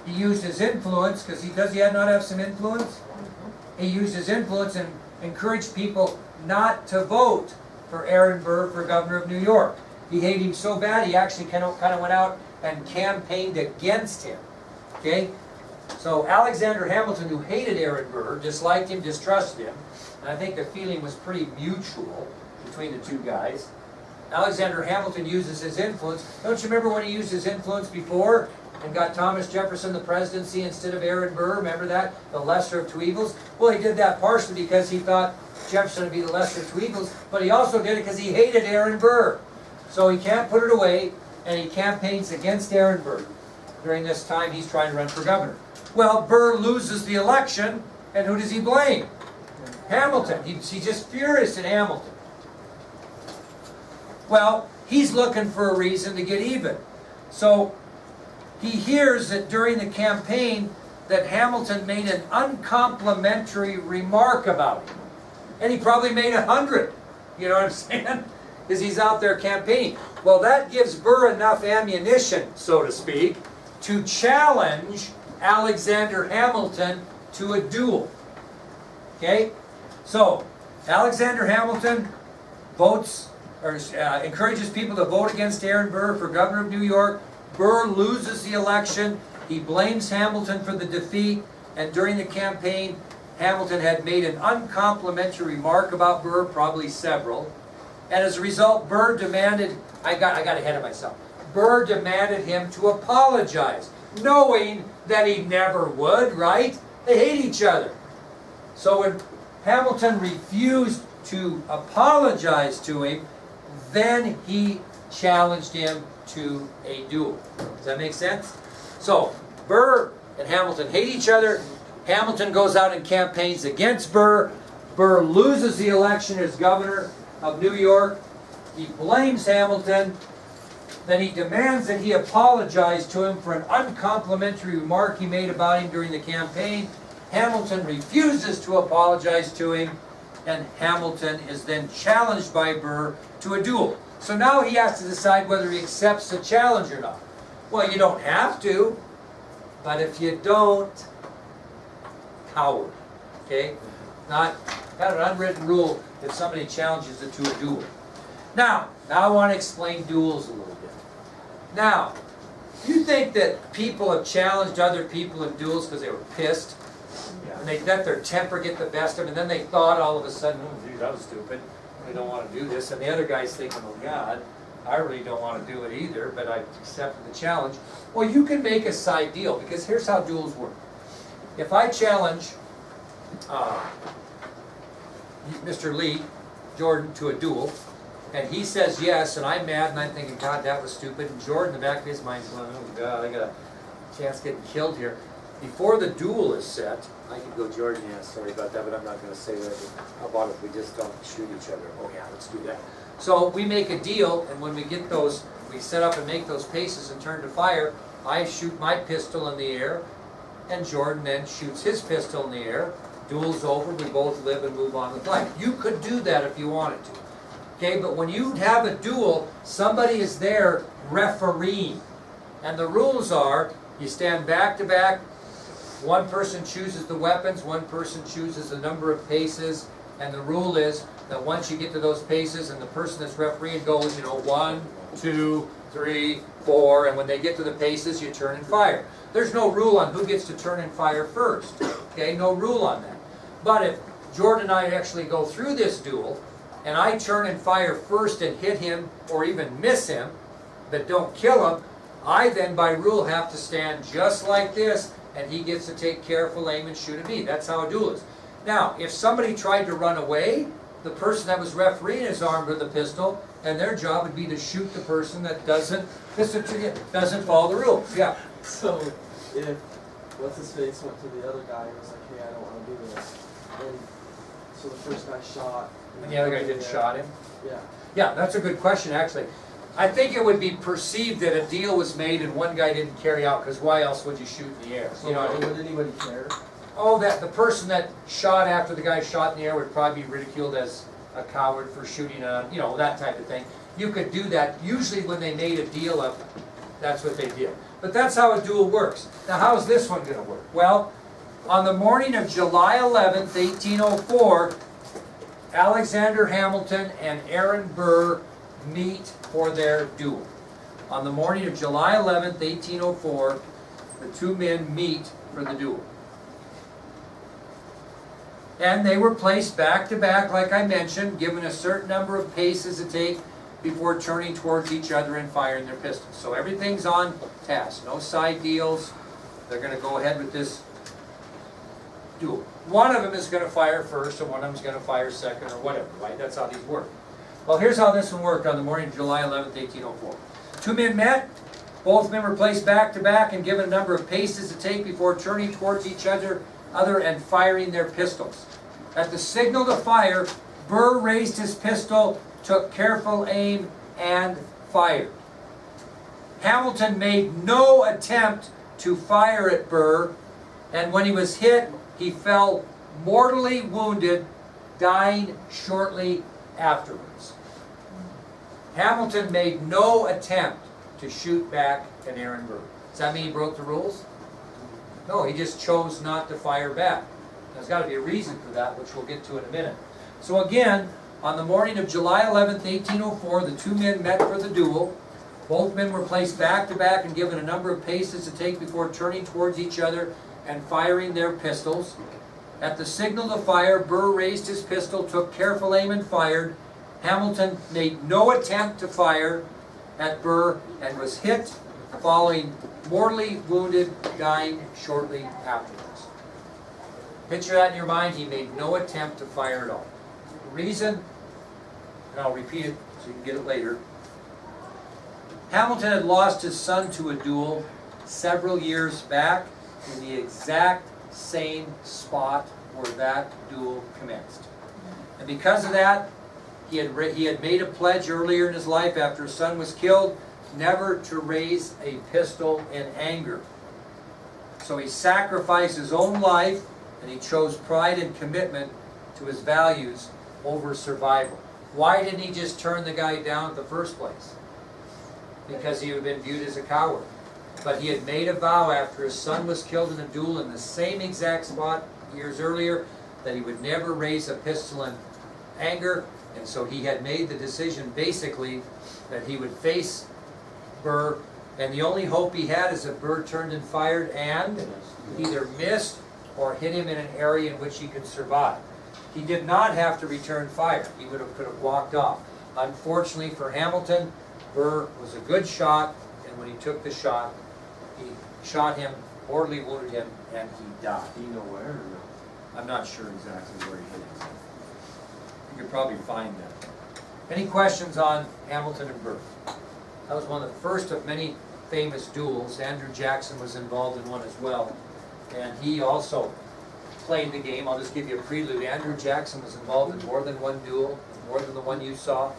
He used his influence, because does he not have some influence? He used his influence and encouraged people not to vote for Aaron Burr for governor of New York. He hated him so bad, he actually kind of went out and campaigned against him. Okay? So Alexander Hamilton, who hated Aaron Burr, disliked him, distrusted him, and I think the feeling was pretty mutual between the two guys. Alexander Hamilton uses his influence. Don't you remember when he used his influence before and got Thomas Jefferson the presidency instead of Aaron Burr? Remember that? The lesser of two evils? Well, he did that partially because he thought Jefferson would be the lesser of two evils, but he also did it because he hated Aaron Burr. So he can't put it away, and he campaigns against Aaron Burr. During this time, he's trying to run for governor. Well, Burr loses the election, and who does he blame? Hamilton. He's just furious at Hamilton. Well, he's looking for a reason to get even. So he hears that during the campaign that Hamilton made an uncomplimentary remark about him. And he probably made 100. You know what I'm saying? Because he's out there campaigning. Well, that gives Burr enough ammunition, so to speak, to challenge Alexander Hamilton to a duel. Okay? So, Alexander Hamilton votes, or encourages people to vote against Aaron Burr for governor of New York. Burr loses the election. He blames Hamilton for the defeat, and during the campaign, Hamilton had made an uncomplimentary remark about Burr, probably several, and as a result, Burr demanded, I got ahead of myself, Burr demanded him to apologize, knowing that he never would, right? They hate each other. So when Hamilton refused to apologize to him, then he challenged him to a duel. Does that make sense? So, Burr and Hamilton hate each other. Hamilton goes out and campaigns against Burr. Burr loses the election as governor of New York. He blames Hamilton. Then he demands that he apologize to him for an uncomplimentary remark he made about him during the campaign. Hamilton refuses to apologize to him, and Hamilton is then challenged by Burr to a duel. So now he has to decide whether he accepts the challenge or not. Well, you don't have to, but if you don't, coward. Okay? Not kind of an unwritten rule if somebody challenges it to a duel. Now I want to explain duels a little bit. Now, you think that people have challenged other people in duels because they were pissed? And they let their temper get the best of them, and then they thought all of a sudden, oh, dude, that was stupid. I don't want to do this. And the other guy's thinking, oh, God, I really don't want to do it either, but I accepted the challenge. Well, you can make a side deal, because here's how duels work. If I challenge Mr. Lee Jordan to a duel, and he says yes, and I'm mad, and I'm thinking, God, that was stupid, and Jordan, in the back of his mind, is going, oh, God, I got a chance of getting killed here. Before the duel is set, I could go, Jordan, yeah, sorry about that, but I'm not going to say that. How about if we just don't shoot each other? Oh, yeah, let's do that. So we make a deal, and when we get those, we set up and make those paces and turn to fire. I shoot my pistol in the air, and Jordan then shoots his pistol in the air. Duel's over, we both live and move on with life. You could do that if you wanted to. Okay, but when you have a duel, somebody is there refereeing. And the rules are, you stand back to back, one person chooses the weapons, one person chooses the number of paces, and the rule is that once you get to those paces and the person that's refereeing goes, 1, 2, 3, 4, and when they get to the paces, you turn and fire. There's no rule on who gets to turn and fire first. Okay, no rule on that. But if Jordan and I actually go through this duel, and I turn and fire first and hit him, or even miss him, but don't kill him, I then by rule have to stand just like this, and he gets to take careful aim and shoot at me. That's how a duel is. Now, if somebody tried to run away, the person that was refereeing is armed with a pistol, and their job would be to shoot the person that doesn't follow the rules. Yeah. So, if what's-his-face went to the other guy and was like, hey, I don't want to do this, and so the first guy shot, and the other guy didn't shot him? Yeah. Yeah, that's a good question, actually. I think it would be perceived that a deal was made and one guy didn't carry out, because why else would you shoot in the air? So would anybody care? Oh, that the person that shot after the guy shot in the air would probably be ridiculed as a coward for shooting on, that type of thing. You could do that. Usually when they made a deal up, that's what they did. But that's how a duel works. Now how's this one going to work? Well, on the morning of July 11th, 1804, Alexander Hamilton and Aaron Burr meet for their duel. On the morning of July 11th, 1804, the two men meet for the duel. And they were placed back to back, like I mentioned, given a certain number of paces to take before turning towards each other and firing their pistols. So everything's on task. No side deals. They're going to go ahead with this duel. One of them is going to fire first, and one of them is going to fire second, or whatever, right? That's how these work. Well, here's how this one worked on the morning of July 11th, 1804. Two men met. Both men were placed back to back and given a number of paces to take before turning towards each other and firing their pistols. At the signal to fire, Burr raised his pistol, took careful aim, and fired. Hamilton made no attempt to fire at Burr, and when he was hit, he fell mortally wounded, dying shortly afterwards. Hamilton made no attempt to shoot back at Aaron Burr. Does that mean he broke the rules? No, he just chose not to fire back. There's got to be a reason for that, which we'll get to in a minute. So again, on the morning of July 11th, 1804, the two men met for the duel. Both men were placed back to back and given a number of paces to take before turning towards each other and firing their pistols. At the signal to fire, Burr raised his pistol, took careful aim, and fired. Hamilton made no attempt to fire at Burr and was hit, falling mortally wounded, dying shortly afterwards. Picture that in your mind. He made no attempt to fire at all. The reason, and I'll repeat it so you can get it later, Hamilton had lost his son to a duel several years back in the exact same spot where that duel commenced. And because of that, he had made a pledge earlier in his life after his son was killed never to raise a pistol in anger. So he sacrificed his own life and he chose pride and commitment to his values over survival. Why didn't he just turn the guy down in the first place? Because he would have been viewed as a coward. But he had made a vow after his son was killed in a duel in the same exact spot years earlier that he would never raise a pistol in anger, and so he had made the decision basically that he would face Burr, and the only hope he had is that Burr turned and fired and either missed or hit him in an area in which he could survive. He did not have to return fire. He could have walked off. Unfortunately for Hamilton, Burr was a good shot, and when he took the shot, he shot him, mortally wounded him, and he died. Do you know where or no? I'm not sure exactly where he hit him. You could probably find that. Any questions on Hamilton and Burr? That was one of the first of many famous duels. Andrew Jackson was involved in one as well, and he also played the game. I'll just give you a prelude. Andrew Jackson was involved in more than one duel, more than the one you saw.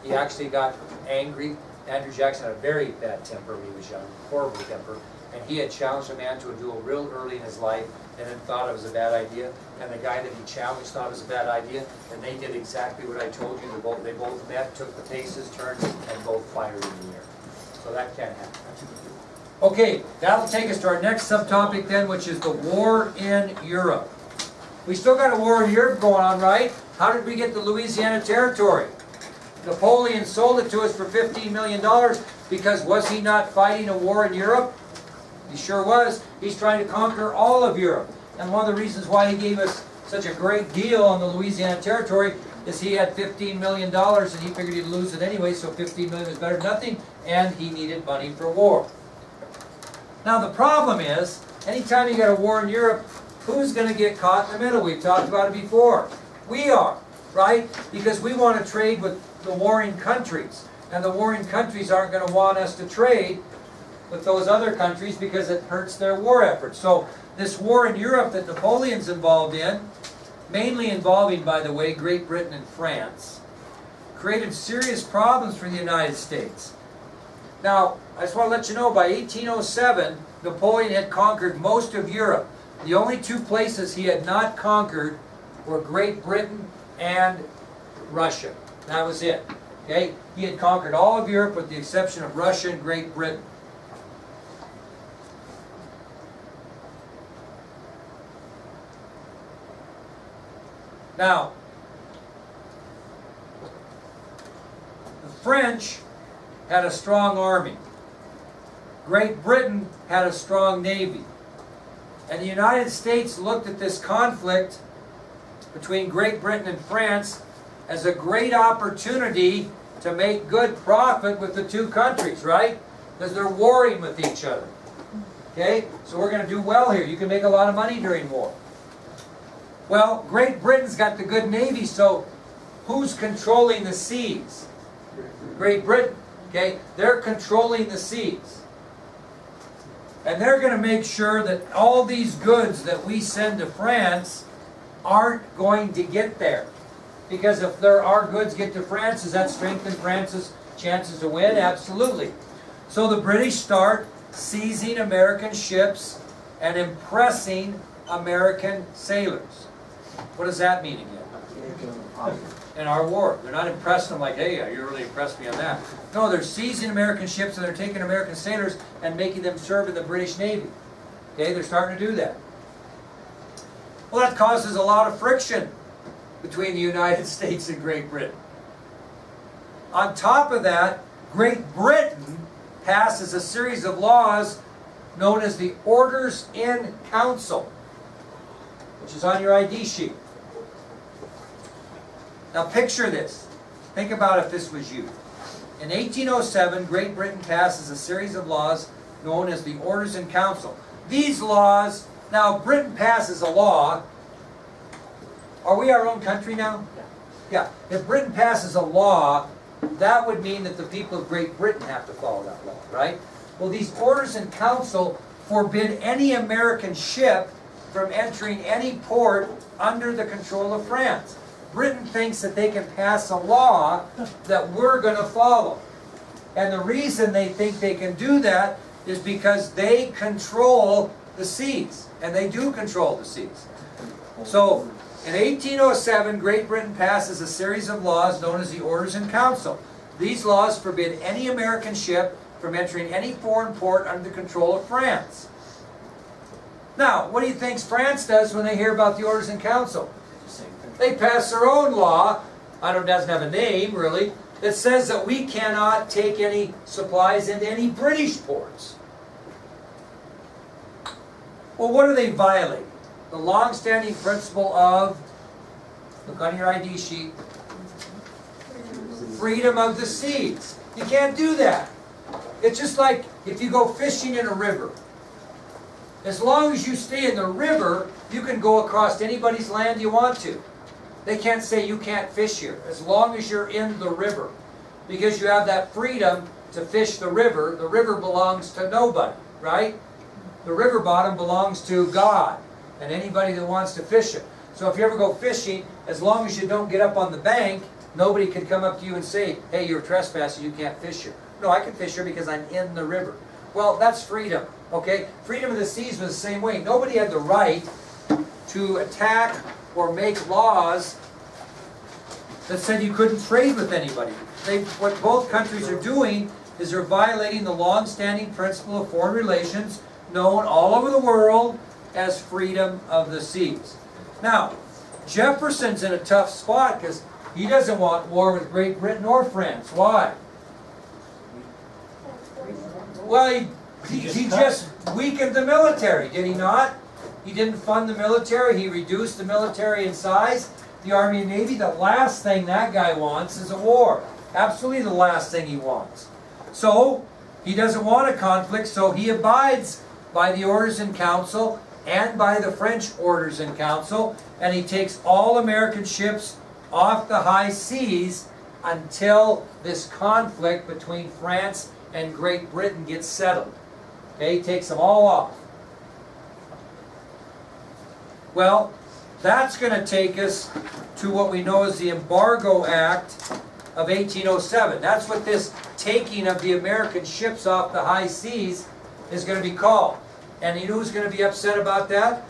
He actually got angry. Andrew Jackson had a very bad temper when he was young, horrible temper, and he had challenged a man to a duel real early in his life and then thought it was a bad idea, and the guy that he challenged thought it was a bad idea, and they did exactly what I told you. They both met, took the paces, turned, and both fired in the air. So that can happen. Okay, that'll take us to our next subtopic then, which is the war in Europe. We still got a war in Europe going on, right? How did we get the Louisiana Territory? Napoleon sold it to us for $15 million because was he not fighting a war in Europe? He sure was. He's trying to conquer all of Europe. And one of the reasons why he gave us such a great deal on the Louisiana Territory is he had $15 million and he figured he'd lose it anyway, so $15 million was better than nothing, and he needed money for war. Now the problem is, anytime you got a war in Europe, who's going to get caught in the middle? We've talked about it before. We are, right? Because we want to trade with the warring countries. And the warring countries aren't going to want us to trade with those other countries because it hurts their war efforts. So this war in Europe that Napoleon's involved in, mainly involving, by the way, Great Britain and France, created serious problems for the United States. Now, I just want to let you know, by 1807, Napoleon had conquered most of Europe. The only two places he had not conquered were Great Britain and Russia. That was it. Okay? He had conquered all of Europe with the exception of Russia and Great Britain. Now, the French had a strong army. Great Britain had a strong navy. And the United States looked at this conflict between Great Britain and France as a great opportunity to make good profit with the two countries, right? Because they're warring with each other. Okay? So we're going to do well here. You can make a lot of money during war. Well, Great Britain's got the good navy, so who's controlling the seas? Great Britain. Okay? They're controlling the seas. And they're going to make sure that all these goods that we send to France aren't going to get there. Because if our goods get to France, does that strengthen France's chances to win? Absolutely. So the British start seizing American ships and impressing American sailors. What does that mean again? In our war. They're not impressing them like, hey, you really impressed me on that. No, they're seizing American ships and they're taking American sailors and making them serve in the British Navy. Okay, they're starting to do that. Well, that causes a lot of friction between the United States and Great Britain. On top of that, Great Britain passes a series of laws known as the Orders in Council, which is on your ID sheet. Now picture this. Think about if this was you. In 1807, Great Britain passes a series of laws known as the Orders in Council. These laws, now Britain passes a law. Are we our own country now? Yeah. If Britain passes a law, that would mean that the people of Great Britain have to follow that law, right? Well, these Orders in Council forbid any American ship from entering any port under the control of France. Britain thinks that they can pass a law that we're going to follow. And the reason they think they can do that is because they control the seas. And they do control the seas. So, in 1807, Great Britain passes a series of laws known as the Orders in Council. These laws forbid any American ship from entering any foreign port under the control of France. Now, what do you think France does when they hear about the Orders in Council? They pass their own law, it doesn't have a name really, that says that we cannot take any supplies into any British ports. Well, what are they violating? The long-standing principle of, look on your ID sheet, freedom of the seas. You can't do that. It's just like if you go fishing in a river. As long as you stay in the river, you can go across anybody's land you want to. They can't say you can't fish here, as long as you're in the river. Because you have that freedom to fish the river belongs to nobody, right? The river bottom belongs to God and anybody that wants to fish it. So if you ever go fishing, as long as you don't get up on the bank, nobody can come up to you and say, hey, you're trespassing, you can't fish here. No, I can fish here because I'm in the river. Well, that's freedom, okay? Freedom of the seas was the same way. Nobody had the right to attack or make laws that said you couldn't trade with anybody. What both countries are doing is they're violating the long-standing principle of foreign relations known all over the world as freedom of the seas. Now, Jefferson's in a tough spot because he doesn't want war with Great Britain or France. Why? Well, he just weakened the military, did he not? He didn't fund the military. He reduced the military in size. The Army and Navy, the last thing that guy wants is a war. Absolutely the last thing he wants. So, he doesn't want a conflict, so he abides by the Orders in Council and by the French Orders in Council, and he takes all American ships off the high seas until this conflict between France and Great Britain gets settled. Okay, he takes them all off. Well, that's going to take us to what we know as the Embargo Act of 1807. That's what this taking of the American ships off the high seas is going to be called. And you know who's going to be upset about that?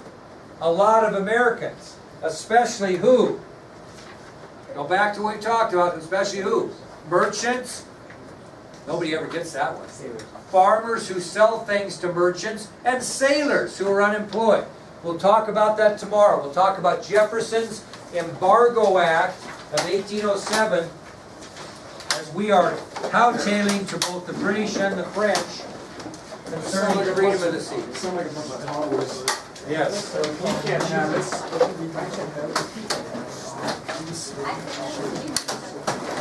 A lot of Americans. Especially who? Go back to what we talked about, especially who? Merchants. Nobody ever gets that one. Farmers who sell things to merchants, and sailors who are unemployed. We'll talk about that tomorrow. We'll talk about Jefferson's Embargo Act of 1807, as we are kowtowing to both the British and the French concerning freedom of the sea. It sounds like a bunch of towers. Yes. So he can't have it.